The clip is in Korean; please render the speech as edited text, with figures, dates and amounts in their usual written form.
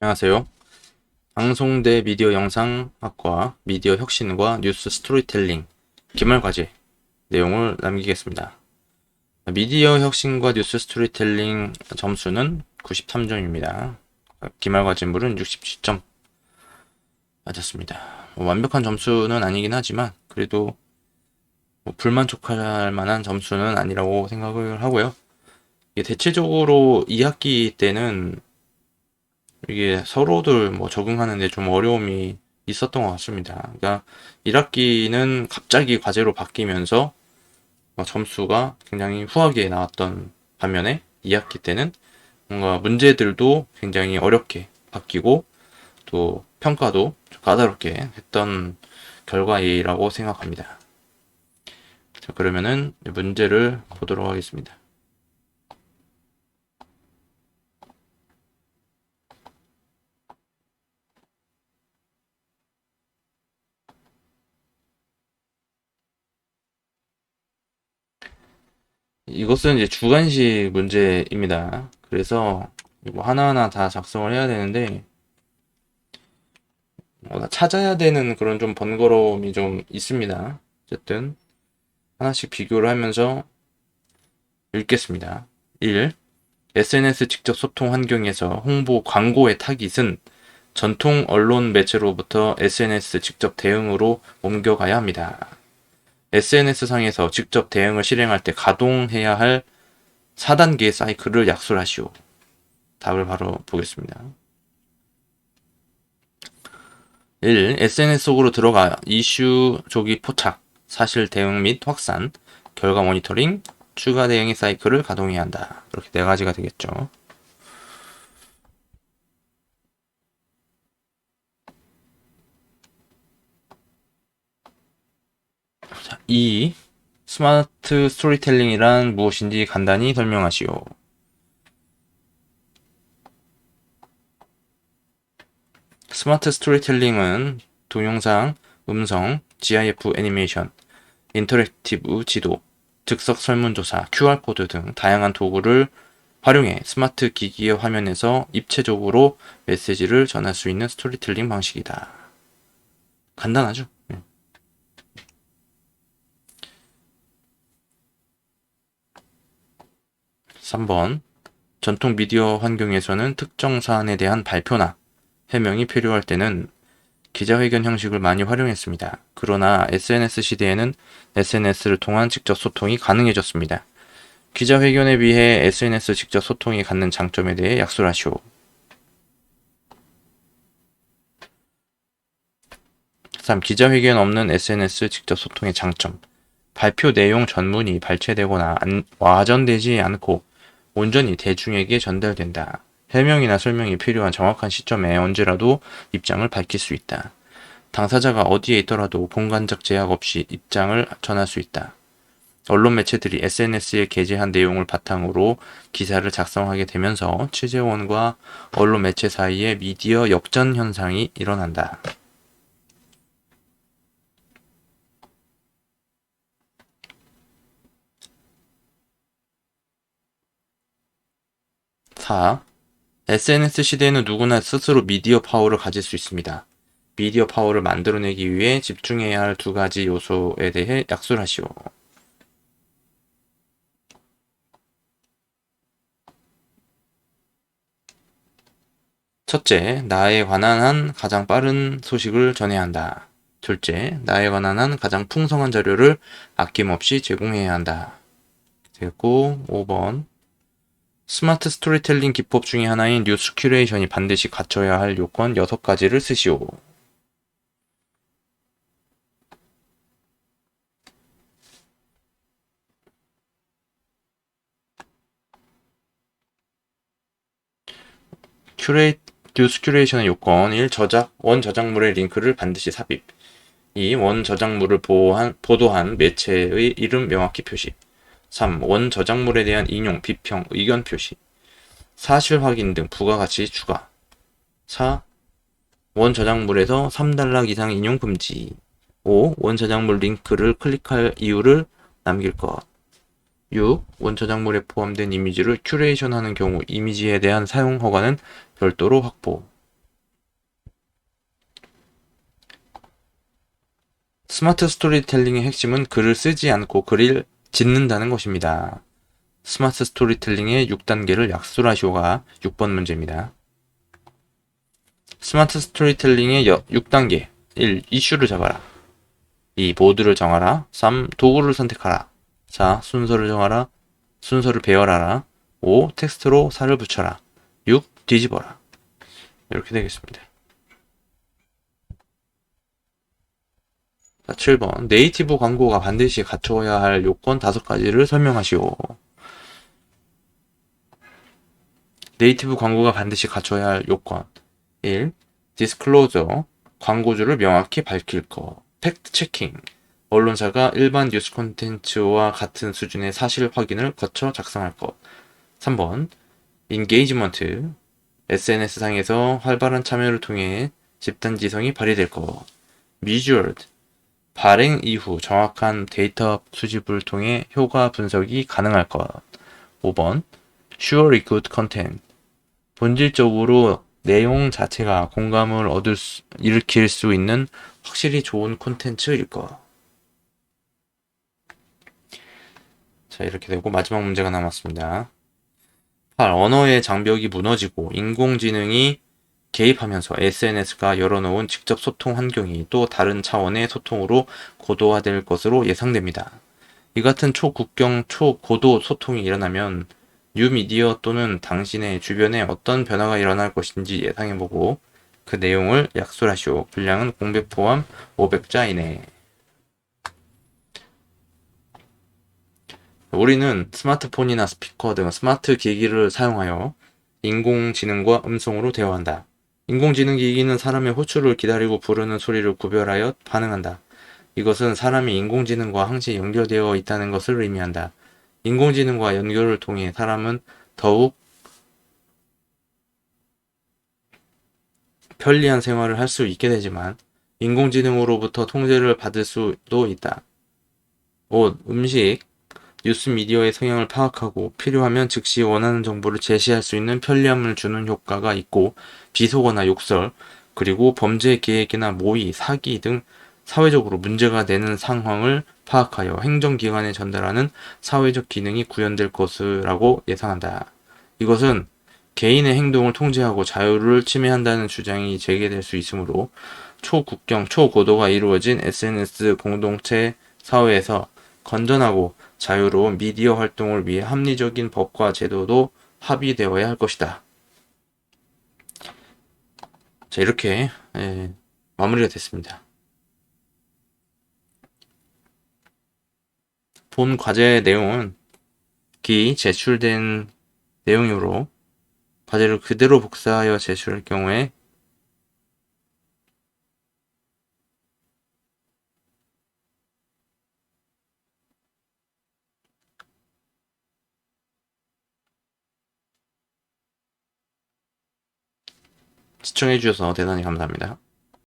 안녕하세요. 방송대 미디어 영상학과 미디어 혁신과 뉴스 스토리텔링 기말 과제 내용을 남기겠습니다. 미디어 혁신과 뉴스 스토리텔링 점수는 93점입니다. 기말 과제물은 67점 맞았습니다. 완벽한 점수는 아니긴 하지만 그래도 불만족할 만한 점수는 아니라고 생각을 하고요. 이게 대체적으로 2학기 때는 이게 서로들 적응하는데 좀 어려움이 있었던 것 같습니다. 그러니까 1학기는 갑자기 과제로 바뀌면서 점수가 굉장히 후하게 나왔던 반면에 2학기 때는 뭔가 문제들도 굉장히 어렵게 바뀌고 또 평가도 좀 까다롭게 했던 결과이라고 생각합니다. 자, 그러면은 문제를 보도록 하겠습니다. 이것은 이제 주관식 문제입니다. 그래서 이거 하나하나 다 작성을 해야 되는데 찾아야 되는 그런 좀 번거로움이 좀 있습니다. 어쨌든 하나씩 비교를 하면서 읽겠습니다. 1. SNS 직접 소통 환경에서 홍보 광고의 타깃은 전통 언론 매체로부터 SNS 직접 대응으로 옮겨가야 합니다. SNS상에서 직접 대응을 실행할 때 가동해야 할 4단계의 사이클을 약술하시오. 답을 바로 보겠습니다. 1. SNS 속으로 들어가 이슈 조기 포착, 사실 대응 및 확산, 결과 모니터링, 추가 대응의 사이클을 가동해야 한다. 이렇게 네 가지가 되겠죠. 2. 스마트 스토리텔링이란 무엇인지 간단히 설명하시오. 스마트 스토리텔링은 동영상, 음성, GIF 애니메이션, 인터랙티브 지도, 즉석 설문조사, QR코드 등 다양한 도구를 활용해 스마트 기기의 화면에서 입체적으로 메시지를 전할 수 있는 스토리텔링 방식이다. 간단하죠? 3번. 전통 미디어 환경에서는 특정 사안에 대한 발표나 해명이 필요할 때는 기자회견 형식을 많이 활용했습니다. 그러나 SNS 시대에는 SNS를 통한 직접 소통이 가능해졌습니다. 기자회견에 비해 SNS 직접 소통이 갖는 장점에 대해 약술하시오. 3. 기자회견 없는 SNS 직접 소통의 장점. 발표 내용 전문이 발췌되거나 와전되지 않고 온전히 대중에게 전달된다. 해명이나 설명이 필요한 정확한 시점에 언제라도 입장을 밝힐 수 있다. 당사자가 어디에 있더라도 공간적 제약 없이 입장을 전할 수 있다. 언론 매체들이 SNS에 게재한 내용을 바탕으로 기사를 작성하게 되면서 취재원과 언론 매체 사이에 미디어 역전 현상이 일어난다. 4. SNS 시대에는 누구나 스스로 미디어 파워를 가질 수 있습니다. 미디어 파워를 만들어내기 위해 집중해야 할 두 가지 요소에 대해 약술하시오. 첫째, 나에 관한 한 가장 빠른 소식을 전해야 한다. 둘째, 나에 관한 한 가장 풍성한 자료를 아낌없이 제공해야 한다. 됐고, 5번. 스마트 스토리텔링 기법 중의 하나인 뉴스 큐레이션이 반드시 갖춰야 할 요건 6가지를 쓰시오. 뉴스 큐레이션의 요건 1. 원 저작물의 링크를 반드시 삽입. 2. 원 저작물을 보도한 매체의 이름 명확히 표시. 3. 원 저작물에 대한 인용, 비평, 의견 표시. 사실 확인 등 부가가치 추가. 4. 원 저작물에서 3단락 이상 인용 금지. 5. 원 저작물 링크를 클릭할 이유를 남길 것. 6. 원 저작물에 포함된 이미지를 큐레이션하는 경우 이미지에 대한 사용 허가는 별도로 확보. 스마트 스토리텔링의 핵심은 글을 쓰지 않고 글을 짓는다는 것입니다. 스마트 스토리텔링의 6단계를 약술하시오가 6번 문제입니다. 스마트 스토리텔링의 6단계 1. 이슈를 잡아라. 2. 모드를 정하라. 3. 도구를 선택하라. 4. 순서를 정하라. 순서를 배열하라. 5. 텍스트로 살을 붙여라. 6. 뒤집어라. 이렇게 되겠습니다. 자, 7번. 네이티브 광고가 반드시 갖춰야 할 요건 5가지를 설명하시오. 네이티브 광고가 반드시 갖춰야 할 요건. 1. 디스클로저. 광고주를 명확히 밝힐 것. 팩트 체킹. 언론사가 일반 뉴스 콘텐츠와 같은 수준의 사실 확인을 거쳐 작성할 것. 3번. 인게이지먼트. SNS상에서 활발한 참여를 통해 집단지성이 발휘될 것. 미주얼드. 발행 이후 정확한 데이터 수집을 통해 효과 분석이 가능할 것. 5번. Surely good content. 본질적으로 내용 자체가 공감을 일으킬 수 있는 확실히 좋은 콘텐츠일 것. 자, 이렇게 되고 마지막 문제가 남았습니다. 8. 언어의 장벽이 무너지고 인공지능이 개입하면서 SNS가 열어놓은 직접 소통 환경이 또 다른 차원의 소통으로 고도화될 것으로 예상됩니다. 이 같은 초국경, 초고도 소통이 일어나면 뉴미디어 또는 당신의 주변에 어떤 변화가 일어날 것인지 예상해보고 그 내용을 약술하시오. 분량은 공백 포함 500자 이내. 우리는 스마트폰이나 스피커 등 스마트 기기를 사용하여 인공지능과 음성으로 대화한다. 인공지능 기기는 사람의 호출을 기다리고 부르는 소리를 구별하여 반응한다. 이것은 사람이 인공지능과 항시 연결되어 있다는 것을 의미한다. 인공지능과 연결을 통해 사람은 더욱 편리한 생활을 할 수 있게 되지만 인공지능으로부터 통제를 받을 수도 있다. 옷, 음식, 뉴스 미디어의 성향을 파악하고 필요하면 즉시 원하는 정보를 제시할 수 있는 편리함을 주는 효과가 있고 비속어나 욕설, 그리고 범죄 계획이나 모의, 사기 등 사회적으로 문제가 되는 상황을 파악하여 행정기관에 전달하는 사회적 기능이 구현될 것이라고 예상한다. 이것은 개인의 행동을 통제하고 자유를 침해한다는 주장이 제기될 수 있으므로 초국경, 초고도가 이루어진 SNS 공동체 사회에서 건전하고 자유로운 미디어 활동을 위해 합리적인 법과 제도도 합의되어야 할 것이다. 자, 이렇게 마무리가 됐습니다. 본 과제 내용은 제출된 내용으로 과제를 그대로 복사하여 제출할 경우에 시청해주셔서 대단히 감사합니다.